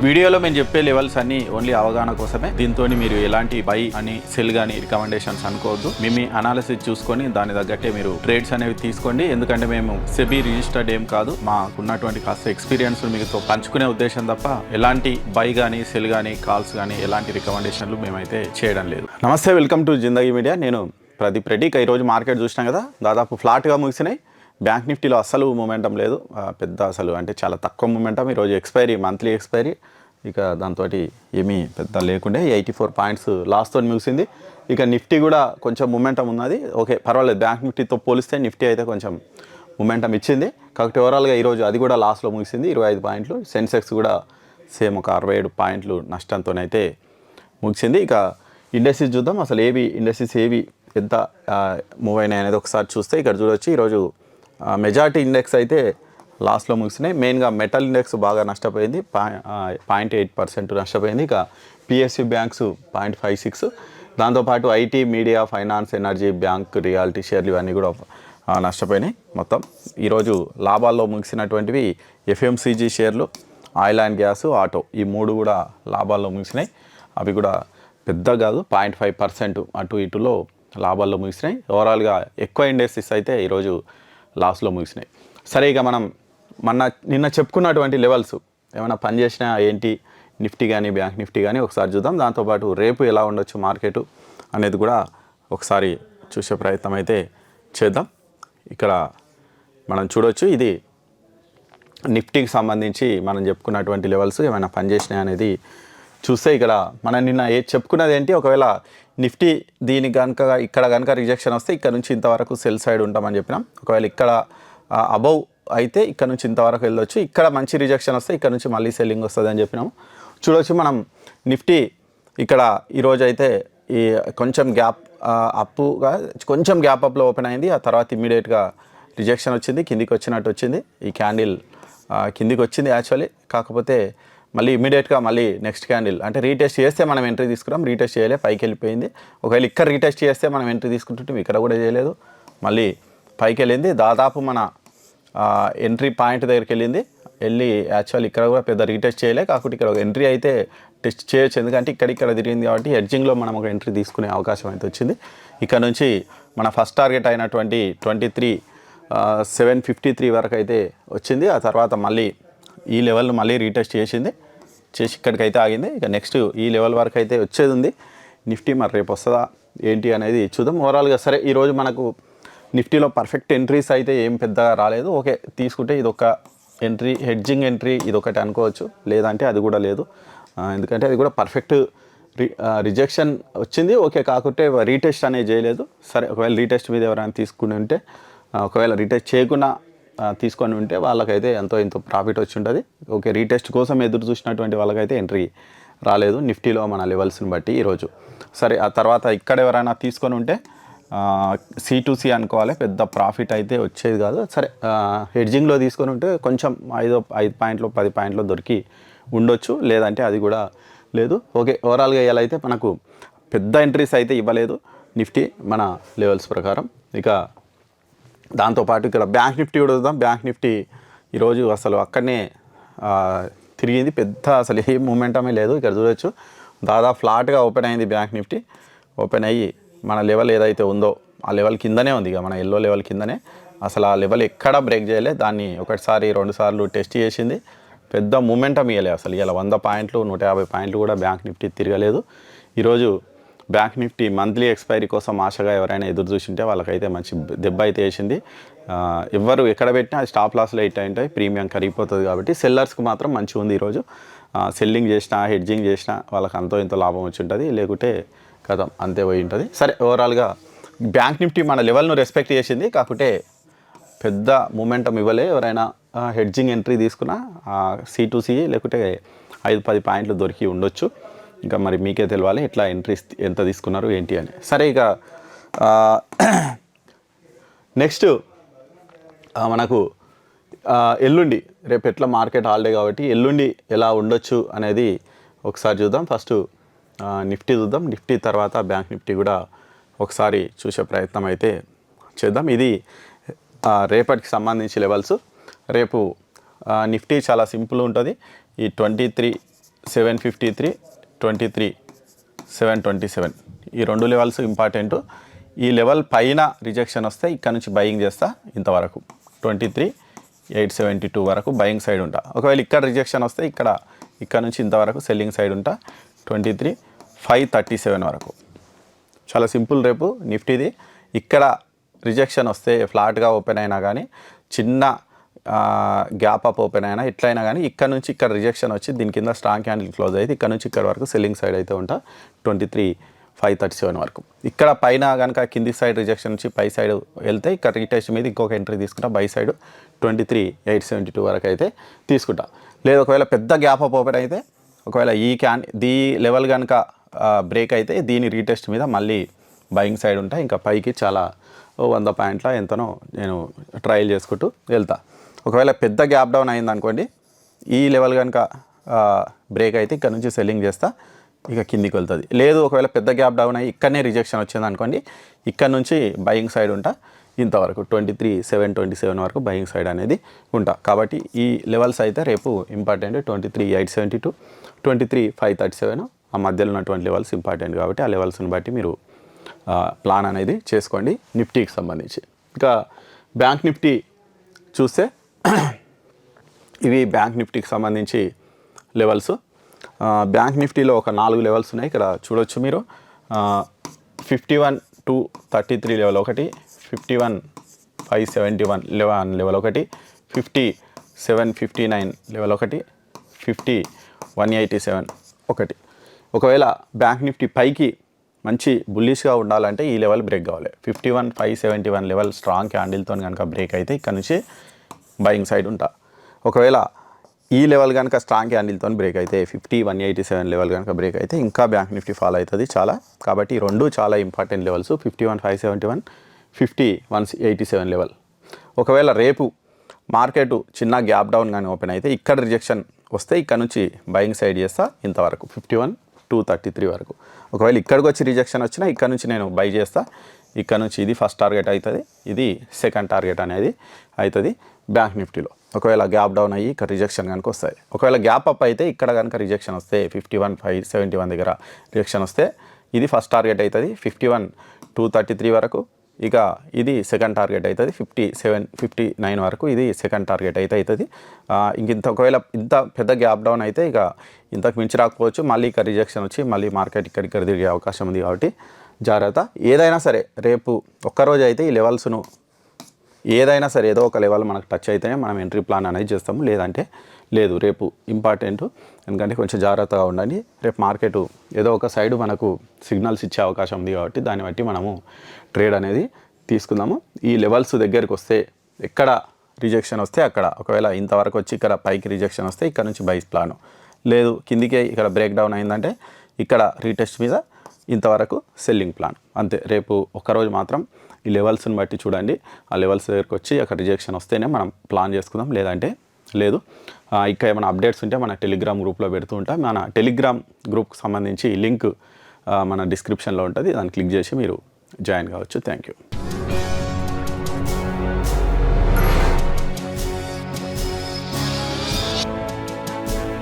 వీడియోలో మేము చెప్పే లెవెల్స్ అన్ని ఓన్లీ అవగాహన కోసమే. దీంతో మీరు ఎలాంటి బై అని సెల్ గానీ రికమెండేషన్స్ అనుకోవద్దు. మీ అనాలిసిస్ చూసుకొని దాని తగ్గట్టే మీరు ట్రేడ్స్ అనేవి తీసుకోండి. ఎందుకంటే మేము సెబీ రిజిస్టర్డ్ ఏం కాదు, మాకున్నటువంటి కాస్త ఎక్స్పీరియన్స్ మీతో పంచుకునే ఉద్దేశం తప్ప ఎలాంటి బై కానీ సెల్ కానీ కాల్స్ కానీ ఎలాంటి రికమెండేషన్లు మేమైతే చేయడం లేదు. నమస్తే, వెల్కమ్ టు జిందగీ మీడియా. నేను ప్రదీప్ రెడ్డి. ఈరోజు మార్కెట్ చూసినాం కదా, దాదాపు ఫ్లాట్గా ముగిసినాయి. బ్యాంక్ నిఫ్టీలో అసలు మూమెంటం లేదు, పెద్ద అసలు అంటే చాలా తక్కువ మూమెంటం. ఈరోజు ఎక్స్పైరీ, మంత్లీ ఎక్స్పైరీ, ఇక దాంతో ఏమీ పెద్ద లేకుండే 84 పాయింట్స్ లాస్తో ముగిసింది. ఇక నిఫ్టీ కూడా కొంచెం మూమెంటం ఉన్నది, ఓకే పర్వాలేదు. బ్యాంక్ నిఫ్టీతో పోలిస్తే నిఫ్టీ అయితే కొంచెం మూమెంటం ఇచ్చింది. కాబట్టి ఓవరాల్గా ఈరోజు అది కూడా లాస్లో ముగిసింది, 25 పాయింట్లు. సెన్సెక్స్ కూడా సేమ్ ఒక 67 పాయింట్లు నష్టంతోనైతే ముగిసింది. ఇక ఇండస్ట్రీస్ చూద్దాం, అసలు ఇండస్ట్రీస్ ఎంత మూవ్ అయినాయి అనేది ఒకసారి చూస్తే ఇక్కడ చూడొచ్చు. ఈరోజు మెజారిటీ ఇండెక్స్ అయితే లాస్ట్లో ముగిసినాయి. మెయిన్గా మెటల్ ఇండెక్స్ బాగా నష్టపోయింది, 0.8% నష్టపోయింది. ఇక పిఎస్యు బ్యాంక్స్ 0.56, దాంతోపాటు IT, media, finance, energy, bank, reality షేర్లు ఇవన్నీ కూడా నష్టపోయినాయి. మొత్తం ఈరోజు లాభాల్లో ముగిసినటువంటివి ఎఫ్ఎంసీజీ షేర్లు, ఆయిల్ అండ్ గ్యాస్, ఆటో, ఈ మూడు కూడా లాభాల్లో ముగిసినాయి. అవి కూడా పెద్ద కాదు, 0.5% అటు ఇటులో లాభాల్లో ముగిసినాయి. ఓవరాల్గా ఎక్కువ ఇండస్ట్రీస్ అయితే ఈరోజు లాస్లో ముగిసినాయి. సరే, ఇక మనం నిన్న చెప్పుకున్నటువంటి లెవెల్స్ ఏమైనా పనిచేసినా ఏంటి, నిఫ్టీ కానీ బ్యాంక్ నిఫ్టీ కానీ ఒకసారి చూద్దాం. దాంతోపాటు రేపు ఎలా ఉండొచ్చు మార్కెట్ అనేది కూడా ఒకసారి చూసే ప్రయత్నం అయితే చేద్దాం. ఇక్కడ మనం చూడొచ్చు, ఇది నిఫ్టీకి సంబంధించి మనం చెప్పుకున్నటువంటి లెవెల్స్ ఏమైనా పనిచేసినాయి అనేది చూస్తే ఇక్కడ మనం నిన్న చెప్పుకున్నది ఏంటి, ఒకవేళ నిఫ్టీ దీనికి కనుక ఇక్కడ కనుక రిజెక్షన్ వస్తే ఇక్కడ నుంచి ఇంతవరకు సెల్ సైడ్ ఉంటామని చెప్పినాం. ఒకవేళ ఇక్కడ అబౌవ్ అయితే ఇక్కడ నుంచి ఇంతవరకు వెళ్ళొచ్చు. ఇక్కడ మంచి రిజెక్షన్ వస్తే ఇక్కడ నుంచి మళ్ళీ సెల్లింగ్ వస్తుంది అని చెప్పినాము. చూడవచ్చు మనం నిఫ్టీ ఇక్కడ ఈరోజు అయితే ఈ కొంచెం గ్యాప్ అప్పుగా కొంచెం గ్యాప్ అప్లో ఓపెన్ అయింది. ఆ తర్వాత ఇమ్మీడియట్గా రిజెక్షన్ వచ్చింది, కిందికి వచ్చినట్టు వచ్చింది. ఈ క్యాండిల్ కిందికి వచ్చింది యాక్చువల్లీ, కాకపోతే మళ్ళీ ఇమీడియట్గా మళ్ళీ నెక్స్ట్ క్యాండిల్ అంటే రీటెస్ట్ చేస్తే మనం ఎంట్రీ తీసుకున్నాం, రీటెస్ట్ చేయలే, పైకి వెళ్ళిపోయింది. ఒకవేళ ఇక్కడ రీటెస్ట్ చేస్తే మనం ఎంట్రీ తీసుకుంటుంటాం, ఇక్కడ కూడా చేయలేదు, మళ్ళీ పైకి వెళ్ళింది. దాదాపు మన ఎంట్రీ పాయింట్ దగ్గరికి వెళ్ళి యాక్చువల్ ఇక్కడ కూడా పెద్ద రీటెస్ట్ చేయలే, కాకపోతే ఇక్కడ ఒక ఎంట్రీ అయితే టెస్ట్ చేయొచ్చు. ఎందుకంటే ఇక్కడ తిరిగింది కాబట్టి హెడ్జింగ్లో మనం ఒక ఎంట్రీ తీసుకునే అవకాశం అయితే వచ్చింది. ఇక్కడ నుంచి మన ఫస్ట్ టార్గెట్ అయినటువంటి 23,753 వరకు అయితే వచ్చింది. ఆ తర్వాత మళ్ళీ ఈ లెవెల్ను మళ్ళీ రీటెస్ట్ చేసి ఇక్కడికైతే ఆగింది. ఇక నెక్స్ట్ ఈ లెవెల్ వరకు అయితే వచ్చేది ఉంది నిఫ్టీ. మరి రేపు వస్తుందా ఏంటి అనేది చూద్దాం. ఓవరాల్గా సరే, ఈరోజు మనకు నిఫ్టీలో పర్ఫెక్ట్ ఎంట్రీస్ అయితే ఏం పెద్దగా రాలేదు. ఓకే, తీసుకుంటే ఇదొక ఎంట్రీ, హెడ్జింగ్ ఎంట్రీ ఇదొకటి అనుకోవచ్చు, లేదంటే అది కూడా లేదు. ఎందుకంటే అది కూడా పర్ఫెక్ట్ రిజెక్షన్ వచ్చింది, ఓకే, కాకుంటే రీటెస్ట్ అనేది చేయలేదు. సరే, ఒకవేళ రీటెస్ట్ మీద ఎవరైనా తీసుకుని ఉంటే, ఒకవేళ రీటెస్ట్ చేయకుండా తీసుకొని ఉంటే వాళ్ళకైతే ఎంతో ప్రాఫిట్ వచ్చి ఉంటుంది. ఓకే, రీటెస్ట్ కోసం ఎదురు చూసినటువంటి వాళ్ళకైతే ఎంట్రీ రాలేదు నిఫ్టీలో మన లెవెల్స్ని బట్టి ఈరోజు. సరే, ఆ తర్వాత ఇక్కడ ఎవరైనా తీసుకొని ఉంటే C2C అనుకోవాలి, పెద్ద ప్రాఫిట్ అయితే వచ్చేది కాదు. సరే, హెడ్జింగ్లో తీసుకొని ఉంటే కొంచెం 5 పాయింట్లు 10 పాయింట్లు దొరికి ఉండొచ్చు, లేదంటే అది కూడా లేదు. ఓకే, ఓవరాల్గా ఇలా అయితే మనకు పెద్ద ఎంట్రీస్ అయితే ఇవ్వలేదు నిఫ్టీ మన లెవెల్స్ ప్రకారం. ఇక దాంతోపాటు ఇక్కడ బ్యాంక్ నిఫ్టీ కూడా చూద్దాం. బ్యాంక్ నిఫ్టీ ఈరోజు అసలు అక్కడనే తిరిగింది, పెద్ద అసలు ఏ మూమెంటమే లేదు. ఇక్కడ చూడొచ్చు, దాదాపు ఫ్లాట్గా ఓపెన్ అయింది బ్యాంక్ నిఫ్టీ. ఓపెన్ అయ్యి మన లెవెల్ ఏదైతే ఉందో ఆ లెవెల్ కిందనే ఉంది, ఇక మన ఎల్లో లెవెల్ కిందనే. అసలు ఆ లెవెల్ ఎక్కడా బ్రేక్ చేయలే, దాన్ని 1-2 సార్లు టెస్ట్ చేసింది, పెద్ద మూమెంటం ఇవ్వలేదు అసలు. ఇలా 100 పాయింట్లు 150 పాయింట్లు కూడా బ్యాంక్ నిఫ్టీ తిరగలేదు. ఈరోజు బ్యాంక్ నిఫ్టీ మంత్లీ ఎక్స్పైరీ కోసం ఆశగా ఎవరైనా ఎదురు చూసింటే వాళ్ళకైతే మంచి దెబ్బ అయితే వేసింది. ఎవరు ఎక్కడ పెట్టినా అది స్టాప్ లాస్లో హిట్ అయింటాయి, ప్రీమియం కరిగిపోతుంది. కాబట్టి సెల్లర్స్కి మాత్రం మంచిగా ఉంది ఈరోజు. సెల్లింగ్ చేసినా హెడ్జింగ్ చేసినా వాళ్ళకి ఇంతో లాభం వచ్చి ఉంటుంది, లేకుంటే కదా అంతే పోయి ఉంటుంది. సరే, ఓవరాల్గా బ్యాంక్ నిఫ్టీ మన లెవెల్ను రెస్పెక్ట్ చేసింది, కాకపోతే పెద్ద మూమెంటం ఇవ్వలే. ఎవరైనా హెడ్జింగ్ ఎంట్రీ తీసుకున్నా C2C లేకుంటే 5-10 పాయింట్లు దొరికి ఉండొచ్చు. ఇంకా మరి మీకే తెలియాలి ఎట్లా ఎంట్రీస్ ఎంత తీసుకున్నారు ఏంటి అని. సరే, ఇక నెక్స్ట్ మనకు ఎల్లుండి, రేపు ఎట్లా మార్కెట్ హాలిడే కాబట్టి ఎల్లుండి ఎలా ఉండొచ్చు అనేది ఒకసారి చూద్దాం. ఫస్ట్ నిఫ్టీ చూద్దాం, నిఫ్టీ తర్వాత బ్యాంక్ నిఫ్టీ కూడా ఒకసారి చూసే ప్రయత్నం అయితే చేద్దాం. ఇది రేపటికి సంబంధించి లెవెల్స్. రేపు నిఫ్టీ చాలా సింపుల్ ఉంటుంది. ఈ 23 753, 23, 727 ఈ 2 లెవెల్స్ ఇంపార్టెంట్. ఈ లెవెల్ పైన రిజెక్షన్ వస్తే ఇక్కడ నుంచి బయింగ్ చేస్తా ఇంతవరకు 23,872 వరకు బయింగ్ సైడ్ ఉంటా. ఒకవేళ ఇక్కడ రిజెక్షన్ వస్తే ఇక్కడ నుంచి ఇంతవరకు సెల్లింగ్ సైడ్ ఉంటా 23,537 వరకు. చాలా సింపుల్ రేపు నిఫ్టీది. ఇక్కడ రిజెక్షన్ వస్తే ఫ్లాట్గా ఓపెన్ అయినా కానీ చిన్న గ్యాప్ అప్ ఓపెన్ అయినా ఎట్లయినా కానీ ఇక్కడ నుంచి ఇక్కడ రిజెక్షన్ వచ్చి దీని కింద స్ట్రాంగ్ క్యాండిల్ క్లోజ్ అయితే ఇక్కడ నుంచి ఇక్కడ వరకు సెల్లింగ్ సైడ్ అయితే ఉంటా 23,537 వరకు. ఇక్కడ పైన కనుక కింది సైడ్ రిజెక్షన్ నుంచి పై సైడ్ వెళ్తే ఇక్కడ రీటెస్ట్ మీద ఇంకొక ఎంట్రీ తీసుకుంటా బై సైడ్ 23,872 వరకు అయితే తీసుకుంటా. లేదు ఒకవేళ పెద్ద గ్యాప్ అప్ ఓపెన్ అయితే ఒకవేళ ఈ లెవెల్ కనుక బ్రేక్ అయితే దీని రీటెస్ట్ మీద మళ్ళీ బయింగ్ సైడ్ ఉంటా. ఇంకా పైకి చాలా 100 పాయింట్ల ఎంతనో నేను ట్రయల్ చేసుకుంటూ వెళ్తా. ఒకవేళ పెద్ద గ్యాప్ డౌన్ అయింది అనుకోండి, ఈ లెవెల్ కనుక బ్రేక్ అయితే ఇక్కడ నుంచి సెల్లింగ్ చేస్తా, ఇక కిందికి వెళ్తుంది. లేదు ఒకవేళ పెద్ద గ్యాప్ డౌన్ అయ్యి ఇక్కడనే రిజెక్షన్ వచ్చింది అనుకోండి, ఇక్కడ నుంచి బయింగ్ సైడ్ ఉంటా ఇంతవరకు 23,727 వరకు బయింగ్ సైడ్ అనేది ఉంటా. కాబట్టి ఈ లెవెల్స్ అయితే రేపు ఇంపార్టెంట్. 23,872, 23,537 ఆ మధ్యలో ఉన్నటువంటి లెవెల్స్ ఇంపార్టెంట్. కాబట్టి ఆ లెవెల్స్ని బట్టి మీరు ప్లాన్ అనేది చేసుకోండి నిఫ్టీకి సంబంధించి. ఇంకా బ్యాంక్ నిఫ్టీ చూస్తే ఇవి బ్యాంక్ నిఫ్టీకి సంబంధించి లెవెల్స్. బ్యాంక్ నిఫ్టీలో ఒక 4 లెవెల్స్ ఉన్నాయి. ఇక్కడ చూడొచ్చు మీరు 51,233 లెవెల్ ఒకటి, 51,571 లెవెల్ ఒకటి, 50,759 లెవెల్ ఒకటి, 50,187 ఒకటి. ఒకవేళ బ్యాంక్ నిఫ్టీ పైకి మంచి బుల్లిష్గా ఉండాలంటే ఈ లెవెల్ బ్రేక్ కావాలి. 51,571 లెవెల్ స్ట్రాంగ్ క్యాండిల్తో కనుక బ్రేక్ అయితే ఇక్కడ నుంచి బయింగ్ సైడ్ ఉంటా. ఒకవేళ ఈ లెవెల్ కనుక స్ట్రాంగ్ క్యాండిల్తో బ్రేక్ అయితే 50,187 లెవెల్ కనుక బ్రేక్ అయితే ఇంకా బ్యాంక్ నిఫ్టీ ఫాలో అవుతుంది చాలా. కాబట్టి ఈ రెండు చాలా ఇంపార్టెంట్ లెవెల్స్ 51,571, 50,187 లెవెల్. ఒకవేళ రేపు మార్కెట్ చిన్న గ్యాప్ డౌన్ కానీ ఓపెన్ అయితే ఇక్కడ రిజెక్షన్ వస్తే ఇక్కడ నుంచి బయింగ్ సైడ్ చేస్తా ఇంతవరకు 51,233 వరకు. ఒకవేళ ఇక్కడికి వచ్చి రిజెక్షన్ వచ్చినా ఇక్కడ నుంచి నేను బై చేస్తా. ఇక్కడ నుంచి ఇది ఫస్ట్ టార్గెట్ అవుతుంది, ఇది సెకండ్ టార్గెట్ అనేది అవుతుంది బ్యాంక్ నిఫ్టీలో. ఒకవేళ గ్యాప్ డౌన్ అయ్యి ఇక్కడ రిజెక్షన్ కనుక వస్తాయి. ఒకవేళ గ్యాప్ అప్ అయితే ఇక్కడ కనుక రిజెక్షన్ వస్తే 51,571 దగ్గర రిజెక్షన్ వస్తే ఇది ఫస్ట్ టార్గెట్ అవుతుంది 51,233 వరకు. ఇక ఇది సెకండ్ టార్గెట్ అవుతుంది 57,59 వరకు. ఇది సెకండ్ టార్గెట్ అయితే అవుతుంది. ఒకవేళ ఇంత పెద్ద గ్యాప్ డౌన్ అయితే ఇక ఇంతకు మించి రాకపోవచ్చు. మళ్ళీ ఇక రిజెక్షన్ వచ్చి మళ్ళీ మార్కెట్ ఇక్కడ తిరిగే అవకాశం ఉంది. కాబట్టి జాగ్రత్త. ఏదైనా సరే రేపు ఒక్కరోజు అయితే ఈ లెవెల్స్ను ఏదైనా సరే ఏదో ఒక లెవెల్ మనకు టచ్ అయితేనే మనం ఎంట్రీ ప్లాన్ అనేది చేస్తాము, లేదంటే లేదు. రేపు ఇంపార్టెంట్, ఎందుకంటే కొంచెం జాగ్రత్తగా ఉండండి. రేపు మార్కెట్ ఏదో ఒక సైడ్ మనకు సిగ్నల్స్ ఇచ్చే అవకాశం ఉంది. కాబట్టి దాన్ని బట్టి మనము ట్రేడ్ అనేది తీసుకుందాము. ఈ లెవెల్స్ దగ్గరికి వస్తే ఎక్కడ రిజెక్షన్ వస్తే అక్కడ, ఒకవేళ ఇంతవరకు వచ్చి ఇక్కడ పైకి రిజెక్షన్ వస్తే ఇక్కడ నుంచి బైస్ ప్లాను, లేదు కిందికే ఇక్కడ బ్రేక్ డౌన్ అయిందంటే ఇక్కడ రీటెస్ట్ మీద ఇంతవరకు సెల్లింగ్ ప్లాన్. అంతే. రేపు ఒక్కరోజు మాత్రం ఈ లెవెల్స్ని బట్టి చూడండి. ఆ లెవెల్స్ దగ్గరికి వచ్చి అక్కడ రిజెక్షన్ వస్తేనే మనం ప్లాన్ చేసుకుందాం, లేదంటే లేదు. ఇంకా ఏమైనా అప్డేట్స్ ఉంటే మన టెలిగ్రామ్ గ్రూప్లో పెడుతూ ఉంటాం. మన టెలిగ్రామ్ గ్రూప్కి సంబంధించి లింక్ మన డిస్క్రిప్షన్లో ఉంటుంది, దాన్ని క్లిక్ చేసి మీరు జాయిన్ కావచ్చు. Thank you.